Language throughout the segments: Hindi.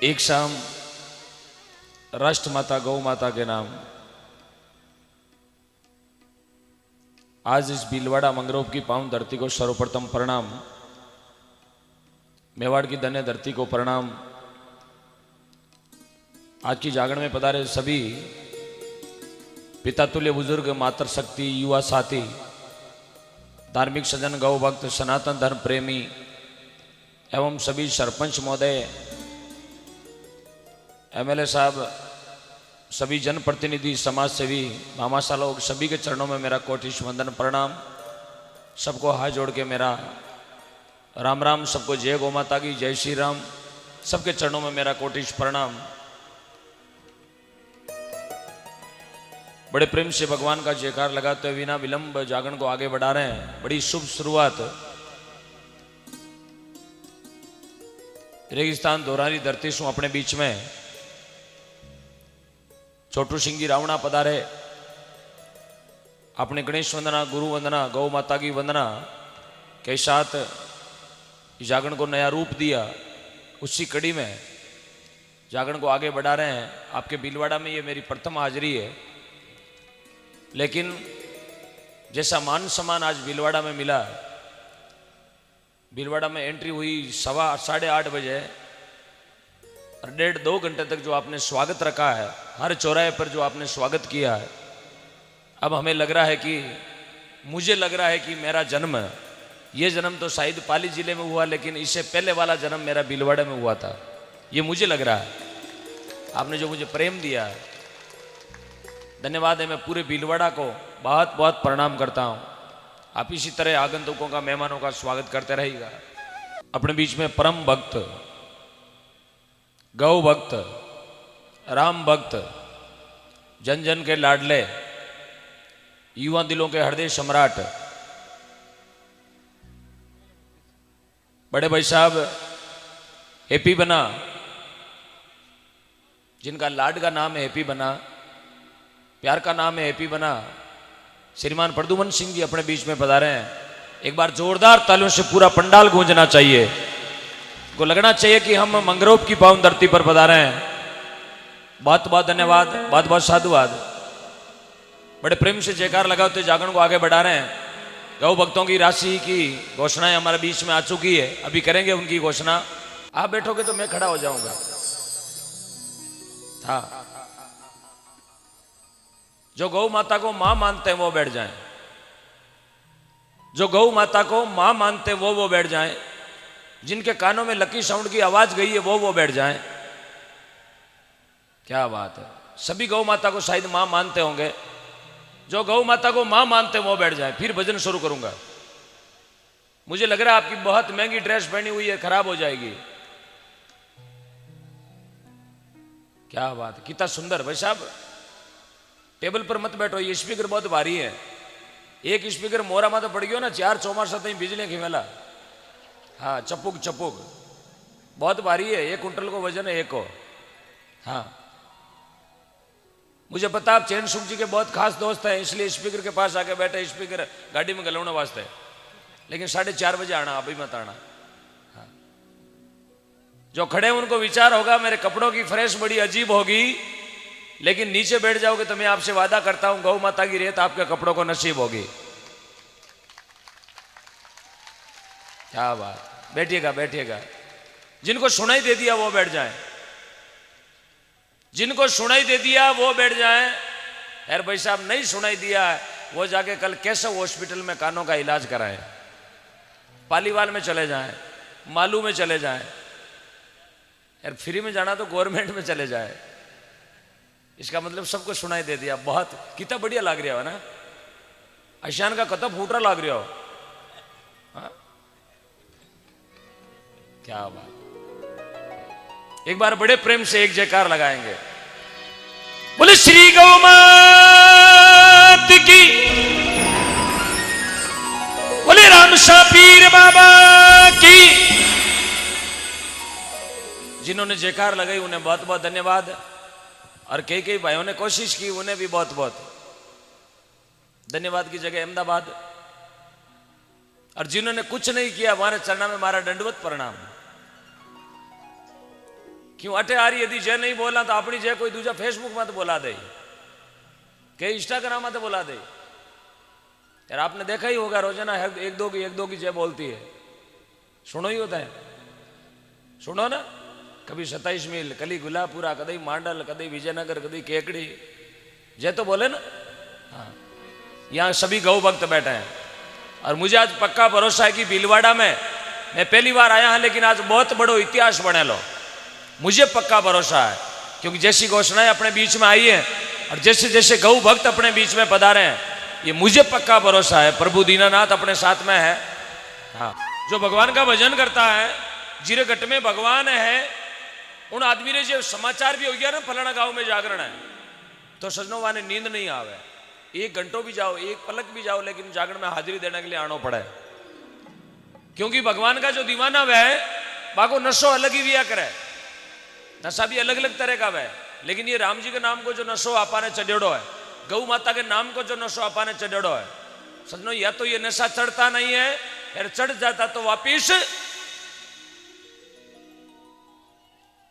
एक शाम राष्ट्र माता गौ माता के नाम आज इस भीलवाड़ा मंगरोप की पावन धरती को सर्वप्रथम प्रणाम। मेवाड़ की धन्य धरती को प्रणाम। आज की जागरण में पधारे सभी पिता तुल्य बुजुर्ग, मातृ शक्ति, युवा साथी, धार्मिक सज्जन, गौ भक्त, सनातन धर्म प्रेमी एवं सभी सरपंच महोदय, एमएलए साहब, सभी जनप्रतिनिधि, समाज सेवी, भामाशाह लोग, सभी के चरणों में मेरा कोटिश वंदन प्रणाम। सबको हाथ जोड़ के मेरा राम राम। सबको जय गौ माता की, जय श्री राम। सबके चरणों में मेरा कोटिश प्रणाम। बड़े प्रेम से भगवान का जयकार लगाते हुए बिना विलंब जागरण को आगे बढ़ा रहे हैं। बड़ी शुभ शुरुआत। रेगिस्तान दोरारी धरती सु अपने बीच में छोटू सिंह जी रावणा पधारे। आपने गणेश वंदना, गुरु वंदना, गौ माता की वंदना के साथ जागरण को नया रूप दिया। उसी कड़ी में जागरण को आगे बढ़ा रहे हैं। आपके भीलवाड़ा में ये मेरी प्रथम हाजिरी है, लेकिन जैसा मान सम्मान आज भीलवाड़ा में मिला, भीलवाड़ा में एंट्री हुई 8:15 बजे और 1.5-2 घंटे तक जो आपने स्वागत रखा है, हर चौराहे पर जो आपने स्वागत किया है, अब हमें लग रहा है कि मुझे लग रहा है कि मेरा जन्म, ये जन्म तो शायद पाली जिले में हुआ, लेकिन इससे पहले वाला जन्म मेरा भीलवाड़ा में हुआ था। ये मुझे लग रहा है। आपने जो मुझे प्रेम दिया है, धन्यवाद है। मैं पूरे भीलवाड़ा को बहुत बहुत प्रणाम करता हूँ। आप इसी तरह आगंतुकों का, मेहमानों का स्वागत करते रहिएगा। अपने बीच में परम भक्त, गौ भक्त, राम भक्त, जन जन के लाडले, युवा दिलों के हृदय सम्राट, बड़े भाई साहब हैप्पी बना, जिनका लाड का नाम है हैप्पी बना, प्यार का नाम है हैप्पी बना, श्रीमान प्रद्युमन सिंह जी अपने बीच में पधारे हैं। एक बार जोरदार तालियों से पूरा पंडाल गूंजना चाहिए। को लगना चाहिए कि हम मंगरोप की पावन धरती पर पधारे हैं। बहुत बहुत धन्यवाद, बहुत बहुत साधुवाद। बड़े प्रेम से जयकार लगाते जागरण को आगे बढ़ा रहे हैं। गौ भक्तों की राशि की घोषणाएं हमारे बीच में आ चुकी है, अभी करेंगे उनकी घोषणा। आप बैठोगे तो मैं खड़ा हो जाऊंगा। हाँ, जो गौ माता को मां मानते हैं वो बैठ जाएं। जो गौ माता को मां मानते हैं वो बैठ जाएं। जिनके कानों में लकी साउंड की आवाज गई है वो बैठ जाएं। क्या बात है। सभी गौ माता को शायद मां मानते होंगे। जो गौ माता को मां मानते हैं वो बैठ जाएं। फिर भजन शुरू करूंगा। मुझे लग रहा है आपकी बहुत महंगी ड्रेस पहनी हुई है, खराब हो जाएगी। क्या बात है, कितना सुंदर। भाई साहब टेबल पर मत बैठो, ये स्पीकर बहुत भारी है। एक स्पीकर मोरा में तो पड़ गयो ना, 4 चौमासा तक बिजली खिमेला। हाँ, चपुक चपुक बहुत भारी है। 1 कुंटल को वजन है एक को। हाँ, मुझे पता आप चैन सुख जी के बहुत खास दोस्त हैं, इसलिए स्पीकर के पास आके बैठे। स्पीकर गाड़ी में गलौने वास्ते, लेकिन 4:30 बजे आना, अभी मत आना। हाँ, जो खड़े उनको विचार होगा मेरे कपड़ों की फ्रेश बड़ी अजीब होगी, लेकिन नीचे बैठ जाओगे तो मैं आपसे वादा करता हूं गौ माता की रेत आपके कपड़ों को नसीब होगी। क्या बात। बैठिएगा बैठिएगा। जिनको सुनाई दे दिया वो बैठ जाएं। जिनको सुनाई दे दिया वो बैठ जाएं। यार भाई साहब नहीं सुनाई दिया वो जाके कल केशव हॉस्पिटल में कानों का इलाज कराएं। पालीवाल में चले जाएं, मालू में चले जाएं। यार फ्री में जाना तो गवर्नमेंट में चले जाए। इसका मतलब सबको सुनाई दे दिया। बहुत कितना बढ़िया लग रहा हो ना। आशान का कतब फूटरा लग रहा हो। हाँ? क्या बात। एक बार बड़े प्रेम से एक जयकार लगाएंगे। बोले श्री गौ मात की, बोले रामशाह पीर बाबा की। जिन्होंने जयकार लगाई उन्हें बहुत बहुत धन्यवाद। और कई भाइयों ने कोशिश की, उन्हें भी बहुत बहुत धन्यवाद की जगह अहमदाबाद। और जिन्होंने कुछ नहीं किया हमारे चरणों में हमारा दंडवत प्रणाम। क्यों अटे आ रही यदि जय नहीं बोला तो अपनी जय कोई दूजा फेसबुक में तो बोला दे, के इंस्टाग्राम में तो बोला दे। यार आपने देखा ही होगा रोजाना एक दो की जय बोलती है, सुनो ही होता है, सुनो ना। कभी 27 मील, कभी गुलापुरा, कभी मांडल, कभी विजयनगर, कभी केकड़ी, जय तो बोले ना। हाँ, यहाँ सभी गौ भक्त बैठे हैं और मुझे आज पक्का भरोसा है कि भीलवाड़ा में मैं पहली बार आया हूं, लेकिन आज बहुत बड़ो इतिहास बने लो, मुझे पक्का भरोसा है। क्योंकि जैसी घोषणाएं अपने बीच में आई है और जैसे जैसे गौ भक्त अपने बीच में पधारे हैं, ये मुझे पक्का भरोसा है प्रभु दीनानाथ अपने साथ में है। हाँ, जो भगवान का भजन करता है, जिरे घट में भगवान है, उन आदमी ने जो समाचार भी हो गया ना फलाना गांव में जागरण है, तो सजनों वाने नींद नहीं आवे, 1 घंटों भी जाओ, 1 पलक भी जाओ, लेकिन जागरण में हाजिरी देने के लिए आना पड़े। क्योंकि भगवान का जो दीवाना वह बाको नशो अलग ही दिया करे, नशा भी अलग अलग तरह का वह, लेकिन ये राम जी के नाम को जो नशो आपा ने चढ़ेड़ो है, गौ माता के नाम को जो नशो आपा ने चढ़ेड़ो है, सजनों या तो ये नशा चढ़ता नहीं है, यार चढ़ जाता तो वापिस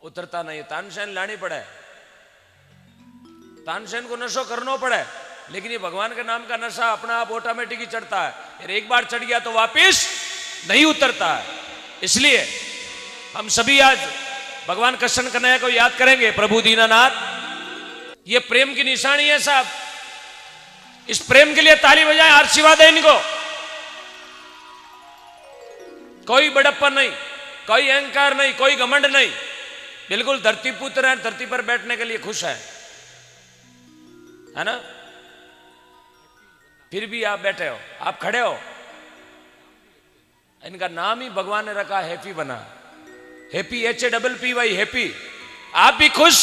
उतरता नहीं। तानसेन लानी पड़े, तानसेन को नशो करना पड़े, लेकिन ये भगवान के नाम का नशा अपना आप ऑटोमेटिक ही चढ़ता है। यार एक बार चढ़ गया तो वापिस नहीं उतरता है। इसलिए हम सभी आज भगवान कृष्ण कन्हैया को याद करेंगे, प्रभु दीनानाथ। ये प्रेम की निशानी है साहब, इस प्रेम के लिए ताली बजाएं, आशीर्वाद है इनको। कोई बड़प्पन नहीं, कोई अहंकार नहीं, कोई घमंड नहीं, बिल्कुल धरती पुत्र है, धरती पर बैठने के लिए खुश है ना। फिर भी आप बैठे हो, आप खड़े हो, इनका नाम ही भगवान ने रखा हैप्पी बना, हैप्पी HAPPY हैप्पी। आप भी खुश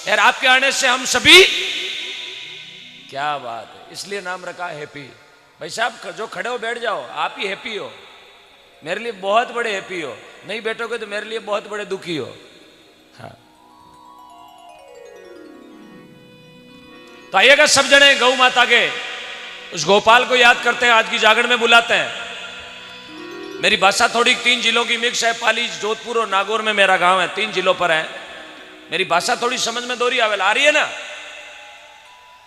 यार, आपके आने से हम सभी, क्या बात है, इसलिए नाम रखा हैप्पी। भाई साहब जो खड़े हो बैठ जाओ, आप ही हैप्पी हो, मेरे लिए बहुत बड़े हैप्पी हो, नहीं बैठोगे तो मेरे लिए बहुत बड़े दुखी हो। हाँ, तो आइएगा सब जने गौ माता के उस गोपाल को याद करते हैं, आज की जागरण में बुलाते हैं। मेरी भाषा थोड़ी 3 जिलों की मिक्स है, पाली, जोधपुर और नागौर में मेरा गांव है, 3 जिलों पर है। मेरी भाषा थोड़ी समझ में दोहरी आवेल आ रही है ना।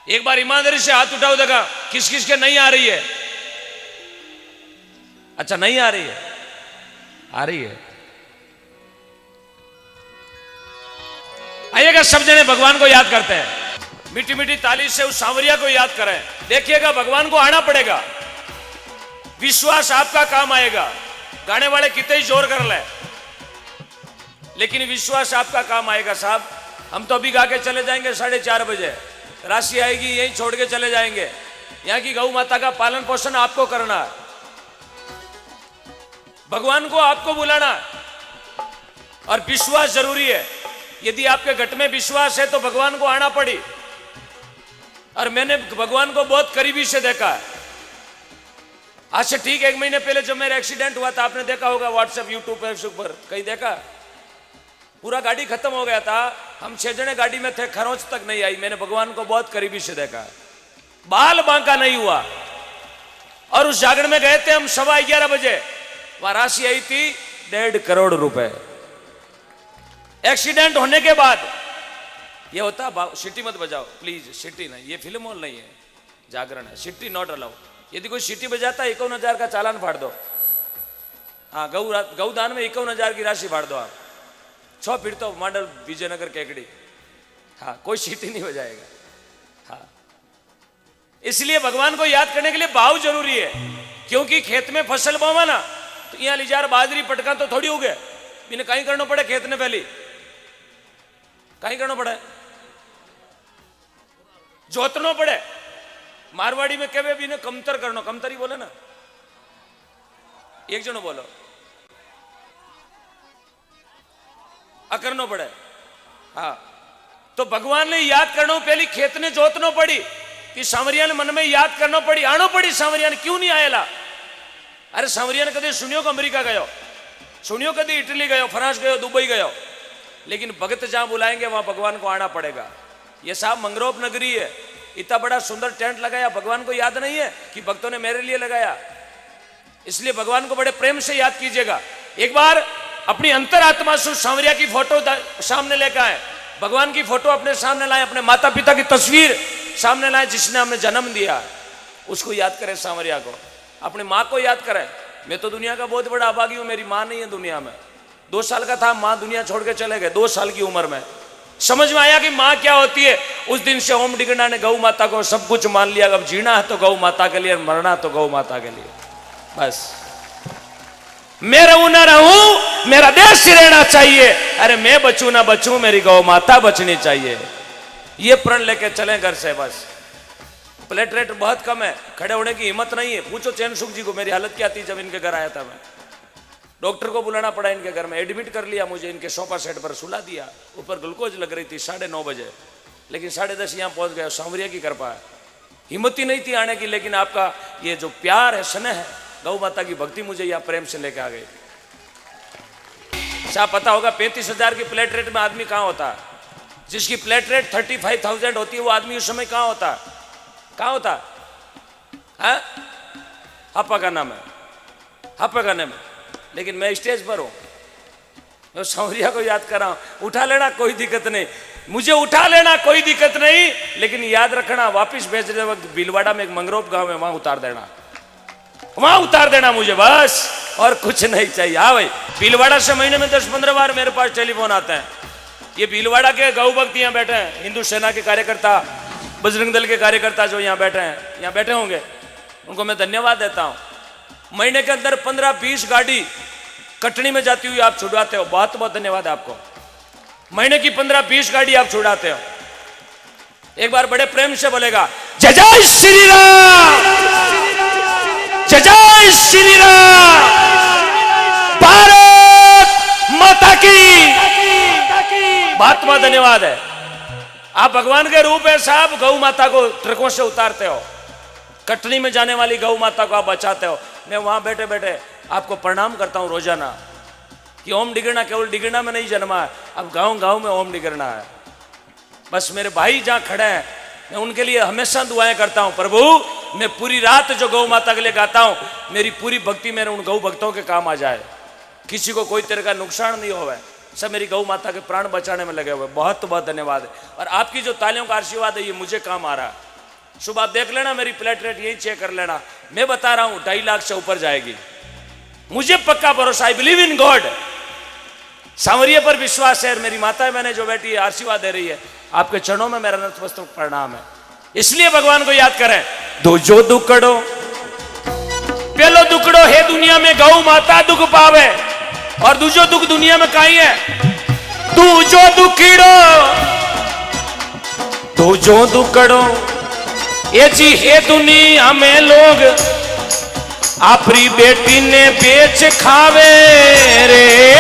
एक बार ईमानदारी से हाथ उठाओ, देखा किस किस के नहीं आ रही है। अच्छा नहीं आ रही है, आ रही है। आइएगा सब जने भगवान को याद करते हैं, मीठी मीठी ताली से उस सांवरिया को याद करें। देखिएगा भगवान को आना पड़ेगा, विश्वास आपका काम आएगा। गाने वाले कितने ही जोर कर ले, लेकिन विश्वास आपका काम आएगा साहब। हम तो अभी गा के चले जाएंगे 4:30 बजे, राशि आएगी यहीं छोड़ के चले जाएंगे। यहाँ की गौ माता का पालन पोषण आपको करना है, भगवान को आपको बुलाना, और विश्वास जरूरी है। यदि आपके घट में विश्वास है तो भगवान को आना पड़ी। और मैंने भगवान को बहुत करीबी से देखा है। आज से ठीक 1 महीने पहले जब मेरा एक्सीडेंट हुआ था, आपने देखा होगा व्हाट्सएप, यूट्यूब, फेसबुक पर कहीं देखा, पूरा गाड़ी खत्म हो गया था, हम 6 जने गाड़ी में थे, खरोंच तक नहीं आई। मैंने भगवान को बहुत करीबी से देखा, बाल बांका नहीं हुआ। और उस जागरण में गए थे हम 11:15 बजे, वहां राशि आई थी 1.5 करोड़ रुपए। एक्सीडेंट होने के बाद ये होता, सिटी मत बजाओ प्लीज, सिटी नहीं, ये फिल्म हॉल नहीं है, जागरण है, सिटी नॉट अलाउ। यदि कोई सिटी बजाता 51,000 का चालान फाड़ दो। हाँ, गौदान में 51,000 की राशि फाड़ दो आप, 6 फिर तो मॉडल विजयनगर केकड़ी। हाँ, कोई सिटी नहीं बजाएगा। हाँ, इसलिए भगवान को याद करने के लिए भाव जरूरी है। क्योंकि खेत में फसल बोवा ना, तो यहाँ लिजार बाजरी पटका तो थोड़ी हो गए, इन्हें कहीं करना पड़े, खेत ने पहली कहीं करना पड़े, जोतना पड़े। मारवाड़ी में कहे भी कमतर करना, कमतरी बोले ना, एक जनो बोलो, अकरनो पड़े। हाँ, तो भगवान ने याद करना पहली खेत ने जोतना पड़ी, कि सांवरिया ने मन में याद करना पड़ी, आनो पड़ी। सांवरिया ने क्यों नहीं आएला? अरे सांवरिया ने कदे सुनियो को अमेरिका गयो, सुनियो कदे इटली गयो, फ्रांस गयो, दुबई गयो, लेकिन भगत जहां बुलाएंगे वहां भगवान को आना पड़ेगा। ये साहब मंगरोप नगरी है, इतना बड़ा सुंदर टेंट लगाया, भगवान को याद नहीं है कि भक्तों ने मेरे लिए लगाया। इसलिए भगवान को बड़े प्रेम से याद कीजिएगा। एक बार अपनी अंतरात्मा से सांवरिया की फोटो सामने लेकर आए, भगवान की फोटो अपने सामने लाए, अपने माता पिता की तस्वीर सामने लाए जिसने हमें जन्म दिया, उसको याद करें। सांवरिया को, अपनी माँ को याद करें। मैं तो दुनिया का बहुत बड़ा अभागी हूं, मेरी माँ नहीं है दुनिया में। 2 साल का था, माँ दुनिया छोड़ के चले गए। 2 साल की उम्र में समझ में आया कि माँ क्या होती है। उस दिन से ओम डिगना ने गौ माता को सब कुछ मान लिया। अब जीना है तो गौ माता के लिए, मरना तो गौ माता के लिए। बस मैं रहूं ना रहूं, मेरा देश ही रहना चाहिए। अरे मैं बचूं ना बचूं, मेरी गौ माता बचनी चाहिए। ये प्रण लेके चले घर से। बस प्लेट रेट बहुत कम है, खड़े होने की हिम्मत नहीं है। पूछो चैन सुख जी को मेरी हालत क्या थी जब इनके घर आया था मैं। डॉक्टर को बुलाना पड़ा, इनके घर में एडमिट कर लिया मुझे, इनके सोफा सेट पर सुला दिया। ऊपर ग्लूकोज लग रही थी 9:30 बजे, लेकिन 10:30 यहाँ पहुंच गए। सांवरिया की कृपा है, हिम्मत ही नहीं थी आने की, लेकिन आपका ये जो प्यार है, स्नेह है, गौ माता की भक्ति मुझे यहाँ प्रेम से लेके आ गई। क्या पता होगा 35,000 की प्लेट रेट में आदमी कहाँ होता है? जिसकी प्लेट रेट 35,000 होती है वो आदमी उस समय कहाँ होता है? कहाँ होता है? हापा का नाम है, हापा का नाम है। लेकिन मैं स्टेज पर हूं, मैं सांवरिया को याद कर रहा हूं। उठा लेना कोई दिक्कत नहीं, मुझे उठा लेना कोई दिक्कत नहीं, लेकिन याद रखना वापिस भेजने वक्त भीलवाड़ा में एक मंगरोप गांव है, वहां उतार देना, वहां उतार देना मुझे, बस और कुछ नहीं चाहिए। हाँ भाई, भीलवाड़ा से महीने में 10-15 बार मेरे पास टेलीफोन आता है। ये भीलवाड़ा के गौ भक्त यहाँ बैठे हैं, हिंदू सेना के कार्यकर्ता, बजरंग दल के कार्यकर्ता जो यहाँ बैठे हैं, यहाँ बैठे होंगे, उनको मैं धन्यवाद देता हूँ। महीने के अंदर 15-20 गाड़ी कटनी में जाती हुई आप छुड़वाते हो, बहुत बहुत धन्यवाद आपको। महीने की 15-20 गाड़ी आप छुड़ाते हो। एक बार बड़े प्रेम से बोलेगा, जय जय श्री राम, जय जय श्री राम, भारत माता की। बहुत बहुत धन्यवाद है। आप भगवान के रूप है साहब। गौ माता को ट्रकों से उतारते हो, कटनी में जाने वाली गौ माता को आप बचाते हो। मैं वहां बैठे बैठे आपको प्रणाम करता हूं रोजाना कि ओम डिगरना केवल डिगरना में नहीं जन्मा है, अब गांव गांव में ओम डिगरना है। बस मेरे भाई जहां खड़े हैं, मैं उनके लिए हमेशा दुआएं करता हूं। प्रभु, मैं पूरी रात जो गौ माता के लिए गाता हूं, मेरी पूरी भक्ति मेरे उन गौ भक्तों के काम आ जाए, किसी को कोई तरह का नुकसान नहीं होवे, सब मेरी गौ माता के प्राण बचाने में लगे हुए। बहुत बहुत धन्यवाद है। और आपकी जो तालियों का आशीर्वाद है, ये मुझे काम आ रहा है। सुबह देख लेना, मेरी प्लेट रेट यही चेक कर लेना। मैं बता रहा हूं 2.5 लाख से ऊपर जाएगी, मुझे पक्का भरोसा। I believe in God. सांवरिया पर विश्वास है। मेरी माता मैंने जो बैठी है आशीर्वाद दे रही है, आपके चरणों में मेरा नतमस्तक प्रणाम है। इसलिए भगवान को याद करें। दो जो दुकड़ो पहलो दुकड़ो है दुनिया में गौ माता दुख पावे, और दूजो दुख दुनिया में काई है? दूजो दुखड़ो, दूजो दुकड़ो ये जी है दुनिया में लोग अपनी बेटी ने बेच खावे रे।